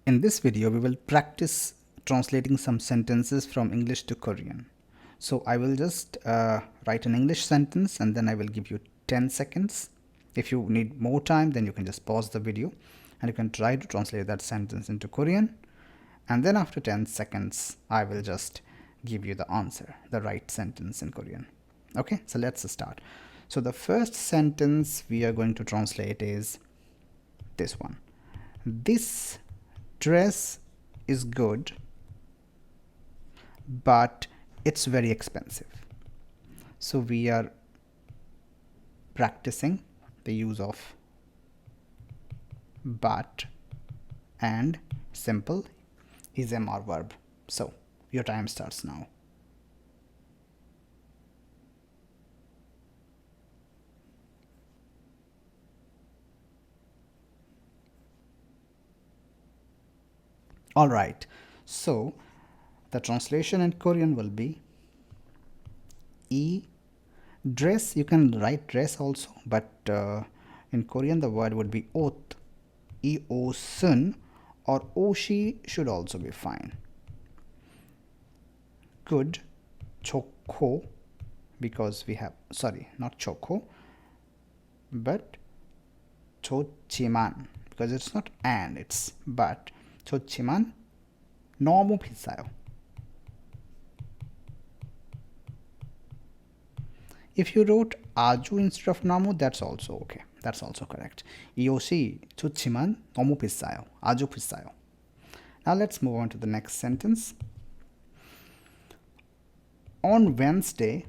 In this video, we will practice translating some sentences from English to Korean. So I will just write an English sentence and then I will give you 10 seconds. If you need more time, then you can just pause the video and you can try to translate that sentence into Korean. And then after 10 seconds, I will just give you the answer, the right sentence in Korean. Okay, so let's start. So the first sentence we are going to translate is this one. This dress is good, but it's very expensive. So we are practicing the use of but and simple is MR verb. So your time starts now. Alright, so the translation in Korean will be E dress. You can write dress also, but in Korean the word would be ot, E-O-sun, or oshi should also be fine. Good, choco, because we have, sorry, not choco, but 좋지만, because it's not and, it's but. 좋지만 너무 비싸요. If you wrote 아주 instead of 너무, that's also okay. That's also correct. 이 옷이 좋지만 너무 비싸요. 아주 비싸요. Now let's move on to the next sentence. On Wednesday,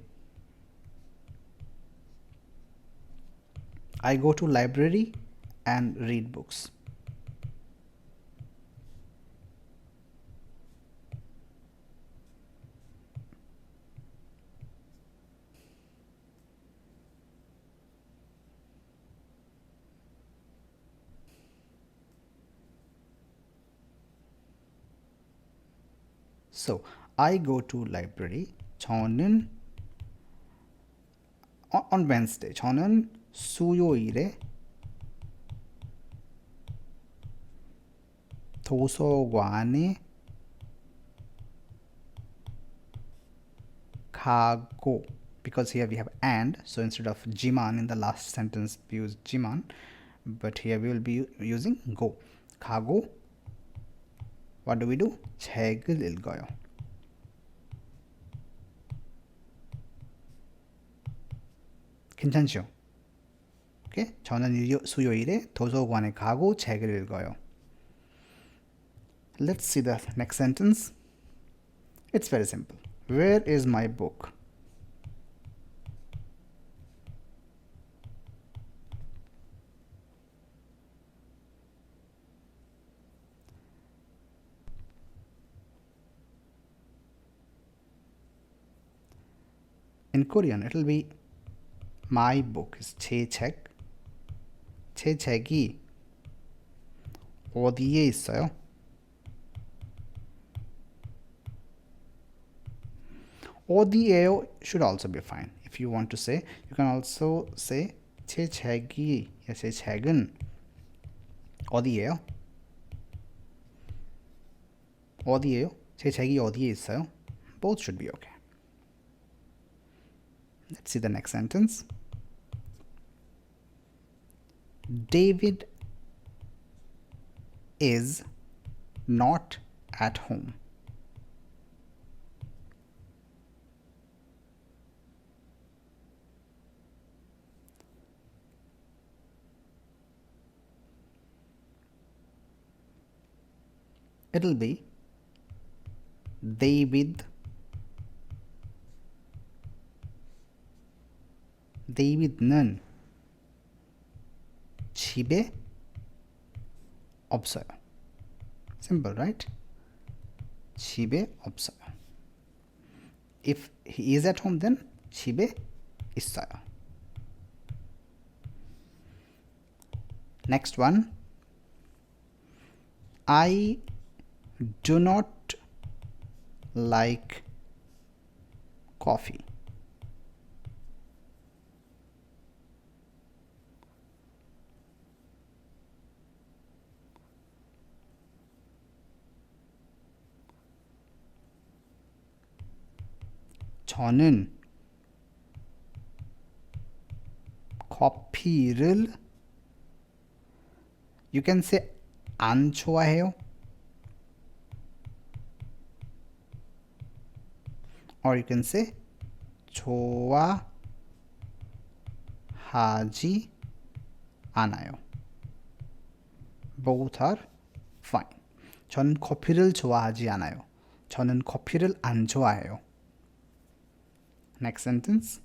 I go to library and read books. So I go to library. 저는 on Wednesday. 저는 수요일에 도서관에 가고, because here we have and, so instead of jiman in the last sentence we use jiman, but here we will be using go. 가고, what do we do? 책을 읽어요. 괜찮죠? Okay? 저는 수요일에 도서관에 가고 책을 읽어요. Let's see the next sentence. It's very simple. Where is my book? In Korean, it will be my book is 제 책. 제 책이 어디에 있어요? 어디에요 should also be fine. If you want to say, you can also say 제 책이, 제 책은 어디에요? 어디에요? 제 책이 어디에 있어요? Both should be okay. Let's see the next sentence. David is not at home. It'll be David는 집에 없어요. Simple, right? 집에 없어요. If he is at home, then 집에 있어요. Next one. I do not like coffee. 저는 커피를 you can say 안 좋아해요 or you can say 좋아하지 않아요. Both are fine. 저는 커피를 좋아하지 않아요. 저는 커피를 안 좋아해요. Next sentence.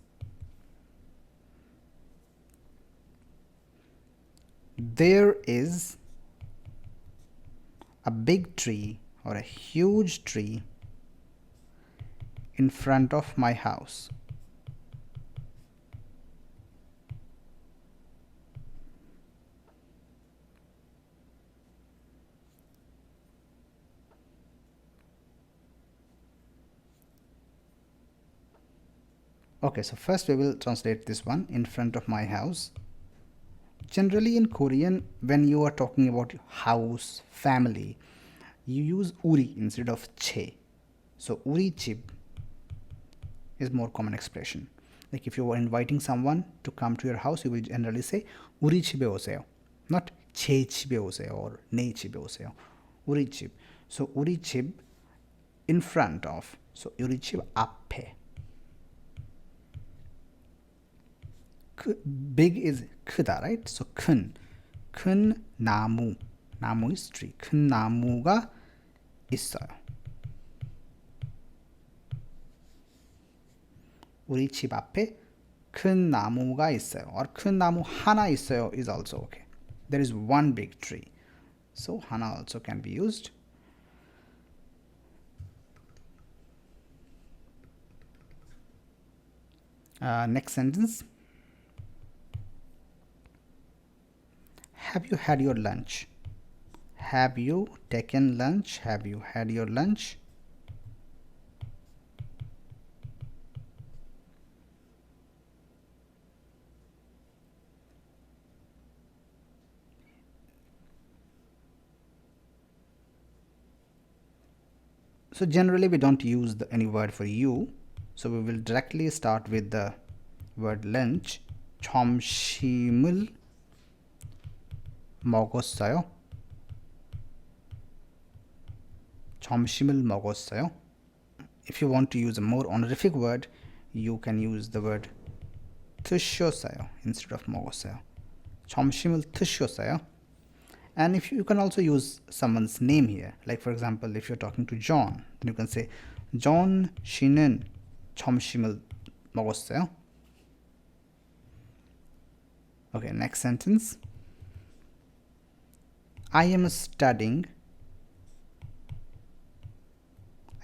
There is a big tree or a huge tree in front of my house. Okay, so first we will translate this one, in front of my house. Generally in Korean, when you are talking about house, family, you use uri instead of che. So uri chib is more common expression. Like if you are inviting someone to come to your house, you will generally say uri chibe 오세요. Not che chibe 오세요 or ne chibe 오세요. uri chib. So uri chib in front of. So uri chib 앞에. Big is 크다, right? So 큰 나무 is tree. 큰 나무가 있어요. 우리 집 앞에 큰 나무가 있어요. or 큰 나무 하나 있어요 is also okay. There is one big tree. So 하나 also can be used. Next sentence. Have you had your lunch? Have you taken lunch? Have you had your lunch? So generally we don't use any word for you. So we will directly start with the word lunch. 점심을 먹었어요. 점심을 먹었어요. If you want to use a more honorific word, you can use the word 드셨어요 instead of 먹었어요. 점심을 드셨어요. And if you can also use someone's name here. Like for example, if you're talking to John, you can say John 씨는 점심을 먹었어요. Okay, next sentence. I am studying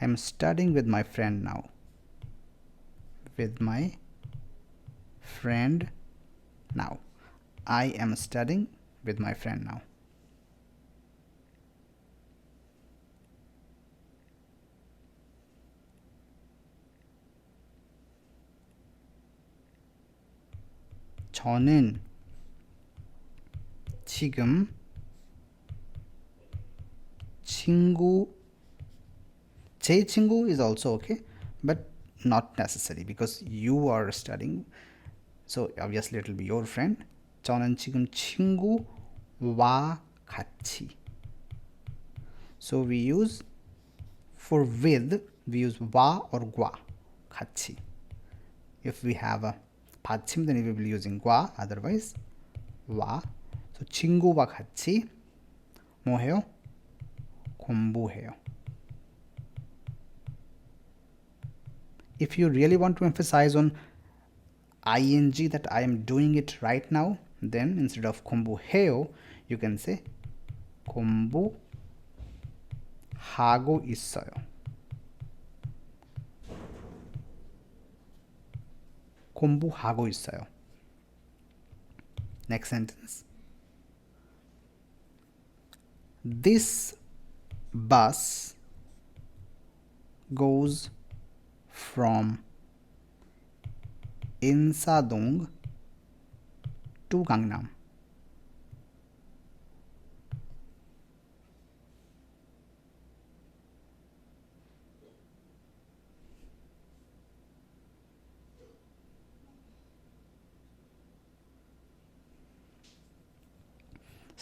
with my friend now. With my friend now. I am studying with my friend now. 저는 지금 제 친구 is also okay, but not necessary because you are studying. So obviously it will be your friend. 저는 지금 친구와 같이. So we use for with, we use 와 or 과, 같이. If we have a 받침, then we will be using 과, otherwise 와. So 친구와 같이 뭐 해요? 공부해요. If you really want to emphasize on ing that I am doing it right now, then instead of 공부해요, you can say 공부하고 있어요. 공부하고 있어요. Next sentence. This bus goes from 인사동 to Gangnam.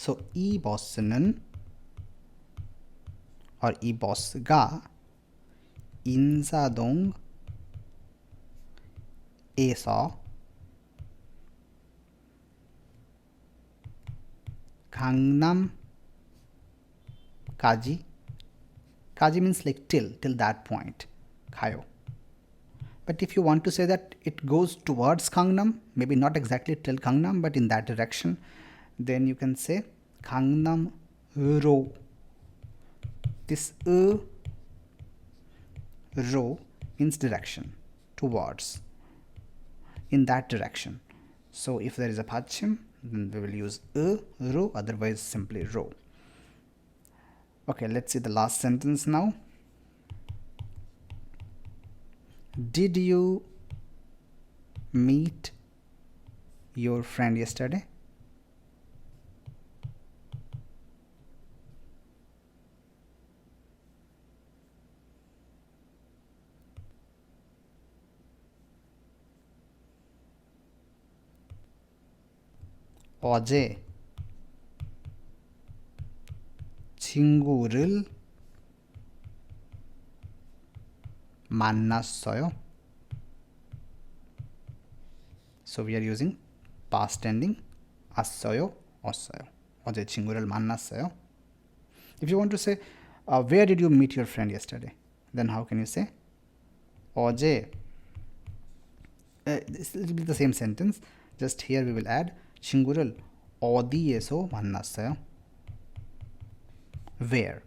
So 이것은 or 이버스가 인사동에서 강남까지, kaji means like till that point, 가요. But if you want to say that it goes towards Gangnam, maybe not exactly till Gangnam, but in that direction, then you can say 강남으로. This ro means direction, towards, in that direction. So if there is a padchim, then we will use ro, otherwise simply ro. Okay, let's see the last sentence now. Did you meet your friend yesterday? 어제 친구를 만났어요. So we are using past ending 왔어요, 왔어요. 어제 친구를 만났어요. If you want to say where did you meet your friend yesterday, then how can you say 어제? This will be the same sentence, just here we will add 친구를 어디에서 만났어요? Where?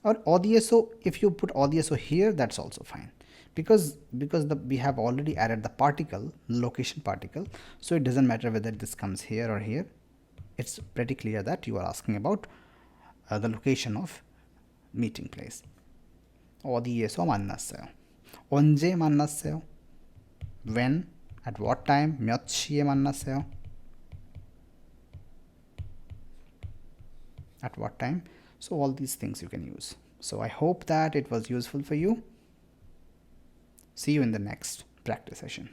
Or 어디에서, if you put 어디에서 here, that's also fine, because we have already added the particle, location particle, so it doesn't matter whether this comes here or here. It's pretty clear that you are asking about the location of meeting place. 어디에서 만났어요? 언제 만났어요? When? At what time? 몇 시에 만났어요? At what time? So all these things you can use. So I hope that it was useful for you. See you in the next practice session.